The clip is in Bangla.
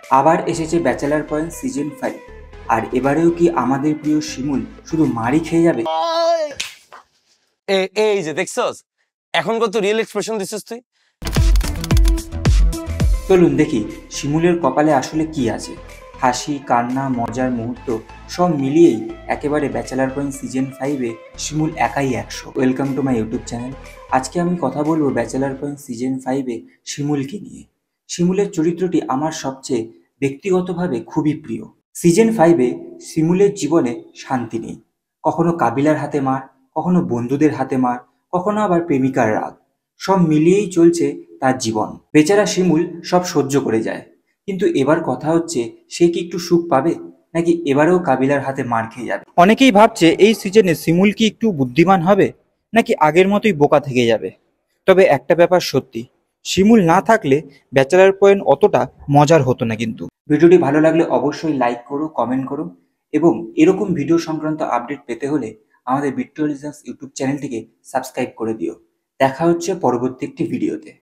আবার এসেছে ব্যাচেলার পয়েন্ট সিজন 5। আর এবারেও কি আমাদের প্রিয় শিমুল শুধু মারই খেয়ে যাবে? এই যে দেখছস, এখন কত রিয়েল এক্সপ্রেশন দিছিস তুই। চলুন দেখি শিমুলের কপালে আসলে কি আছে। হাসি, কান্না, মজার মুহূর্ত সব মিলিয়েই একেবারে ব্যাচেলার পয়েন্ট সিজন 5-এ শিমুল একাই 100। Welcome to my YouTube channel. আজকে আমি কথা বলবো ব্যাচেলার পয়েন্ট সিজন 5-এ শিমুলকে নিয়ে। শিমুলের চরিত্রটি আমার সবচেয়ে ব্যক্তিগতভাবে খুবই প্রিয়। সিজন 5-এ শিমুলের জীবনে শান্তি নেই। কখনো কাবিলার হাতে মার, কখনো বন্ধুদের হাতে মার, কখনো আবার প্রেমিকার রাগ। সব মিলিয়েই চলছে তার জীবন। বেচারা শিমুল সব সহ্য করে যায়, কিন্তু এবার কথা হচ্ছে সে কি একটু সুখ পাবে, নাকি এবারেও কাবিলার হাতে মার খেয়ে যাবে? অনেকেই ভাবছে এই সিজনে শিমুল কি একটু বুদ্ধিমান হবে, নাকি আগের মতোই বোকা থেকে যাবে। তবে একটা ব্যাপার সত্যি, শিমুল না থাকলে ব্যাচেলার পয়েন্ট অতটা মজার হতো না। কিন্তু ভিডিওটি ভালো লাগলে অবশ্যই লাইক করো, কমেন্ট করো, এবং এরকম ভিডিও সংক্রান্ত আপডেট পেতে হলে আমাদের বিট্টু ইউটিউব চ্যানেলটিকে সাবস্ক্রাইব করে দিও। দেখা হচ্ছে পরবর্তী একটি ভিডিওতে।